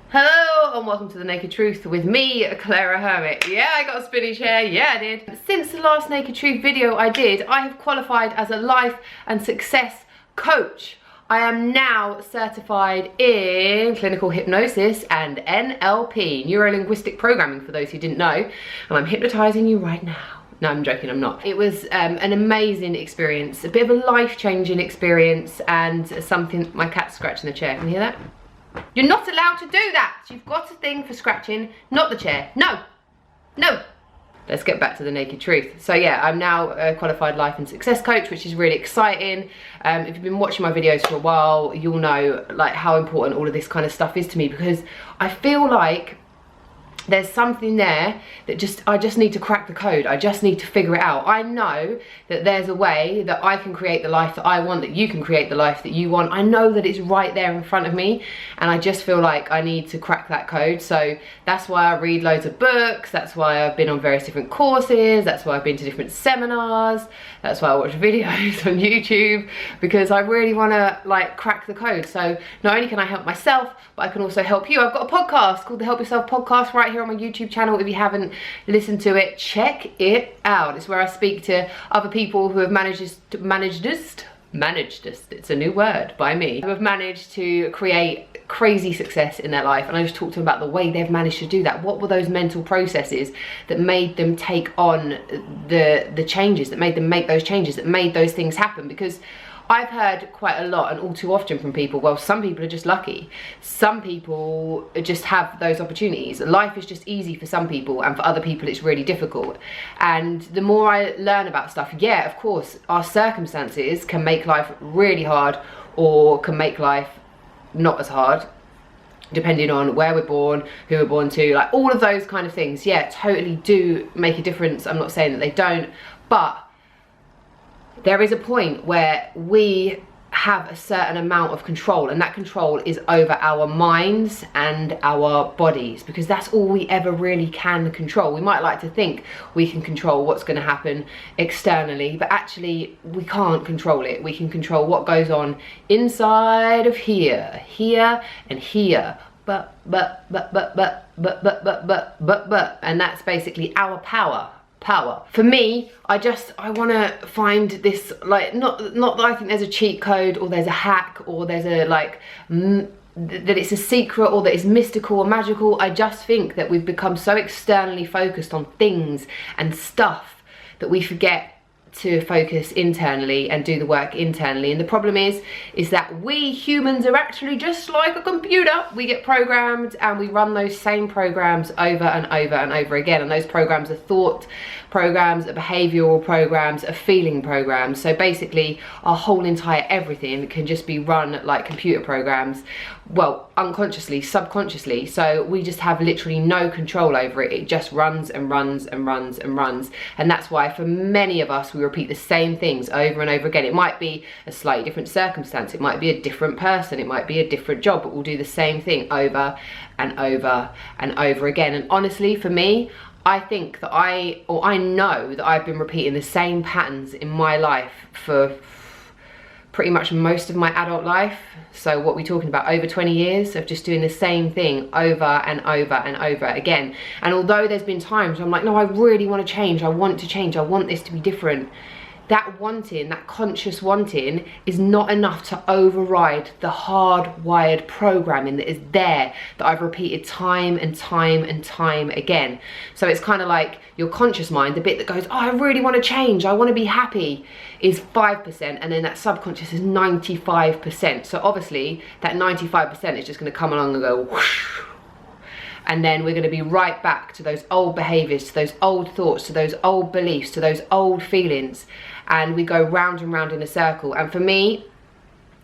Hello and welcome to The Naked Truth with me, Clara Hermit. Yeah, I got a spinny chair, yeah I did. Since the last Naked Truth video I did, I have qualified as a life and success coach. I am now certified in clinical hypnosis and NLP, neuro-linguistic programming for those who didn't know, and I'm hypnotizing you right now. No, I'm joking, I'm not. It was an amazing experience, a bit of a life-changing experience, and something, my cat's scratching the chair, can you hear that? You're not allowed to do that. You've got a thing for scratching, not the chair. No, no. Let's get back to the naked truth. So yeah, I'm now a qualified life and success coach, which is really exciting. If you've been watching my videos for a while, you'll know like how important all of this kind of stuff is to me, because I feel like there's something there that I just need to crack the code. I just need to figure it out. I know that there's a way that I can create the life that I want, that you can create the life that you want. I know that it's right there in front of me, and I just feel like I need to crack that code. So that's why I read loads of books. That's why I've been on various different courses. That's why I've been to different seminars. That's why I watch videos on YouTube, because I really want to like crack the code. So not only can I help myself, but I can also help you. I've got a podcast called the Help Yourself Podcast right here on my YouTube channel. If you haven't listened to it, check it out. It's where I speak to other people who have managed this, it's a new word by me, who have managed to create crazy success in their life, and I just talk to them about the way they've managed to do that. What were those mental processes that made them take on the changes, that made them make those changes, that made those things happen? Because I've heard quite a lot and all too often from people, well, some people are just lucky. Some people just have those opportunities. Life is just easy for some people, and for other people it's really difficult. And the more I learn about stuff, yeah, of course, our circumstances can make life really hard or can make life not as hard, depending on where we're born, who we're born to, like all of those kind of things, yeah, totally do make a difference. I'm not saying that they don't, but there is a point where we have a certain amount of control, and that control is over our minds and our bodies, because that's all we ever really can control. We might like to think we can control what's going to happen externally, but actually we can't control it. We can control what goes on inside of here and here. But, and that's basically our power. For me, I want to find this, like, not that I think there's a cheat code or there's a hack or there's a like that it's a secret or that it's mystical or magical. I just think that we've become so externally focused on things and stuff that we forget to focus internally and do the work internally. And the problem is that we humans are actually just like a computer. We get programmed and we run those same programs over and over and over again, and those programs are thought programs, are behavioral programs, are feeling programs. So basically our whole entire everything can just be run like computer programs, well, unconsciously, subconsciously. So we just have literally no control over it. It just runs and runs and runs and runs. And that's why for many of us, we repeat the same things over and over again. It might be a slightly different circumstance, it might be a different person, it might be a different job, but we'll do the same thing over and over and over again. And honestly, for me, I think that I know that I've been repeating the same patterns in my life for pretty much most of my adult life. So what we're talking about, over 20 years of just doing the same thing over and over and over again. And although there's been times I'm like, no, I really want to change, I want to change, I want this to be different, that wanting, that conscious wanting, is not enough to override the hardwired programming that is there, that I've repeated time and time and time again. So it's kind of like your conscious mind, the bit that goes, oh, I really want to change, I want to be happy, is 5%, and then that subconscious is 95%. So obviously that 95% is just going to come along and go whoosh, and then we're going to be right back to those old behaviors, to those old thoughts, to those old beliefs, to those old feelings, and we go round and round in a circle. And for me,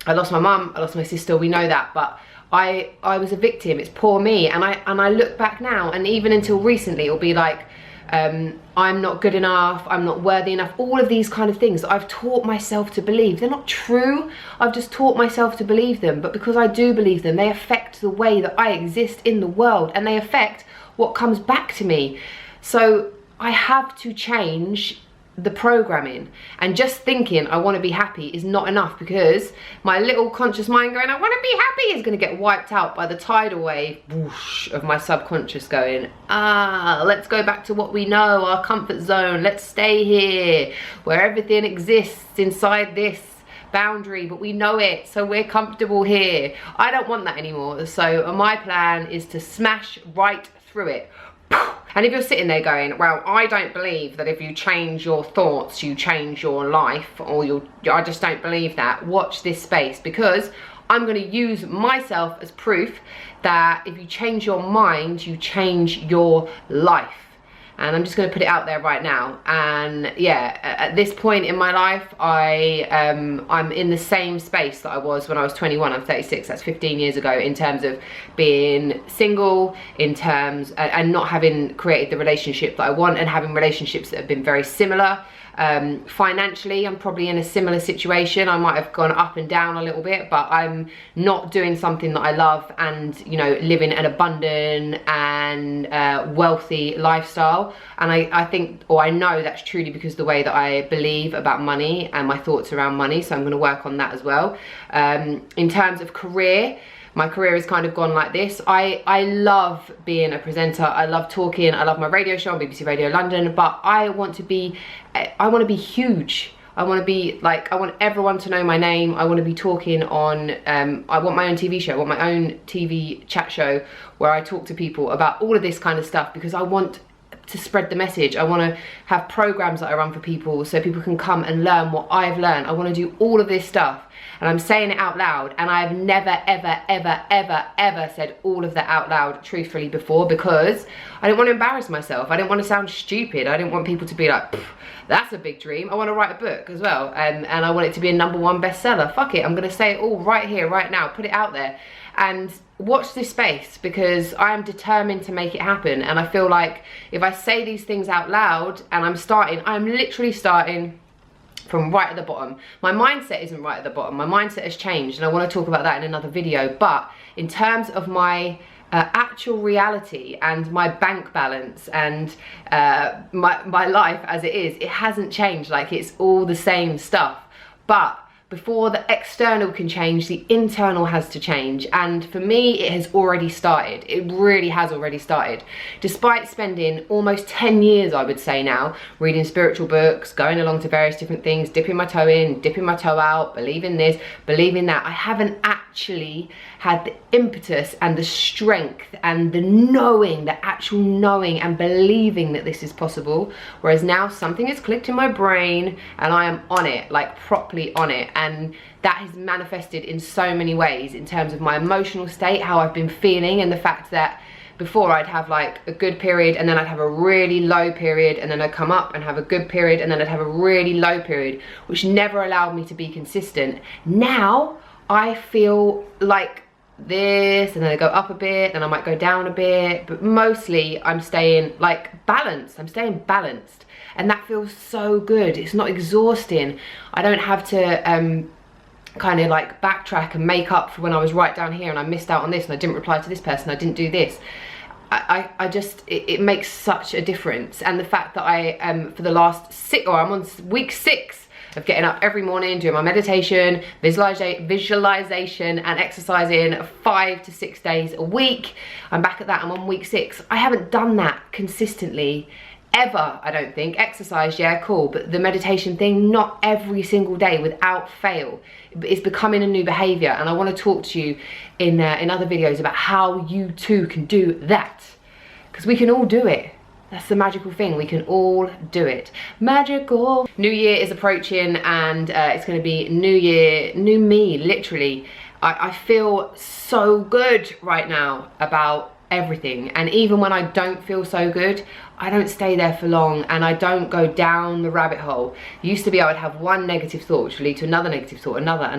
I lost my mum, I lost my sister, we know that, but I was a victim. It's poor me. And I look back now, and even until recently, it'll be like, I'm not good enough, I'm not worthy enough, all of these kind of things that I've taught myself to believe. They're not true, I've just taught myself to believe them, but because I do believe them, they affect the way that I exist in the world, and they affect what comes back to me. So I have to change the programming. And just thinking I want to be happy is not enough, because my little conscious mind going, I want to be happy, is going to get wiped out by the tidal wave whoosh of my subconscious going, let's go back to what we know, our comfort zone. Let's stay here where everything exists inside this boundary, but we know it, so we're comfortable here. I don't want that anymore. So my plan is to smash right through it. And if you're sitting there going, well, I don't believe that if you change your thoughts, you change your life, or I just don't believe that, watch this space, because I'm going to use myself as proof that if you change your mind, you change your life. And I'm just going to put it out there right now. And yeah, at this point in my life, I'm in the same space that I was when I was 21. I'm 36. That's 15 years ago, in terms of being single, in terms and not having created the relationship that I want, and having relationships that have been very similar. Financially, I'm probably in a similar situation. I might have gone up and down a little bit, but I'm not doing something that I love, and you know, living an abundant and wealthy lifestyle. And I think, or I know, that's truly because of the way that I believe about money and my thoughts around money. So I'm going to work on that as well. In terms of career, my career has kind of gone like this. I love being a presenter. I love talking. I love my radio show on BBC Radio London, but I want to be huge. I want to be like, I want everyone to know my name. I want to be talking on, I want my own TV show. I want my own TV chat show where I talk to people about all of this kind of stuff, because I want to spread the message. I want to have programs that I run for people so people can come and learn what I've learned. I want to do all of this stuff. And I'm saying it out loud, and I've never, ever, ever, ever, ever said all of that out loud truthfully before, because I didn't want to embarrass myself. I didn't want to sound stupid. I didn't want people to be like, that's a big dream. I want to write a book as well, and I want it to be a #1 bestseller. Fuck it, I'm going to say it all right here, right now, put it out there. And watch this space, because I am determined to make it happen. And I feel like if I say these things out loud, and I'm literally starting from right at the bottom. My mindset isn't right at the bottom. My mindset has changed, and I want to talk about that in another video. But in terms of my actual reality and my bank balance and my life as it is, it hasn't changed. Like, it's all the same stuff. But before the external can change, the internal has to change. And for me, it has already started. It really has already started. Despite spending almost 10 years, I would say now, reading spiritual books, going along to various different things, dipping my toe in, dipping my toe out, believing this, believing that, I haven't actually had the impetus and the strength and the knowing, the actual knowing and believing that this is possible. Whereas now something has clicked in my brain and I am on it, like properly on it. And that has manifested in so many ways, in terms of my emotional state, how I've been feeling, and the fact that before I'd have like a good period, and then I'd have a really low period, and then I'd come up and have a good period, and then I'd have a really low period, which never allowed me to be consistent. Now I feel like this, and then I go up a bit, then I might go down a bit, but mostly I'm staying like balanced. I'm staying balanced, and that feels so good. It's not exhausting. I don't have to kind of like backtrack and make up for when I was right down here and I missed out on this, and I didn't reply to this person, I didn't do this. I just, it makes such a difference. And the fact that I for the last I'm on week 6 of getting up every morning, doing my meditation, visualization and exercising 5 to 6 days a week. I'm back at that, I'm on week 6. I haven't done that consistently ever, I don't think. Exercise, yeah, cool, but the meditation thing, not every single day without fail. It's becoming a new behavior, and I want to talk to you in other videos about how you too can do that, because we can all do it. That's the magical thing, we can all do it. Magical. New Year is approaching, and it's going to be new year, new me, literally. I feel so good right now about everything, and even when I don't feel so good, I don't stay there for long, and I don't go down the rabbit hole. It used to be I would have one negative thought which would lead to another negative thought, another.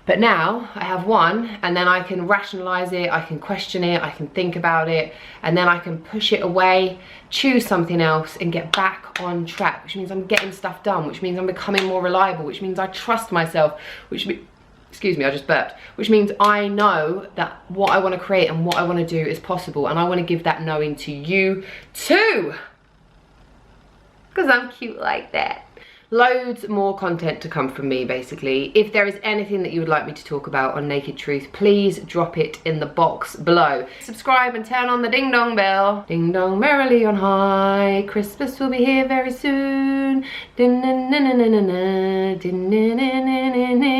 But now I have one, and then I can rationalize it, I can question it, I can think about it, and then I can push it away, choose something else, and get back on track, which means I'm getting stuff done, which means I'm becoming more reliable, which means I trust myself, which excuse me, I just burped, which means I know that what I want to create and what I want to do is possible, and I want to give that knowing to you too, because I'm cute like that. Loads more content to come from me, basically. If there is anything that you would like me to talk about on Naked Truth, please drop it in the box below. Subscribe and turn on the ding dong bell. Ding dong merrily on high, Christmas will be here very soon. Din -na -na -na -na -na -na. Din -na -na -na -na -na.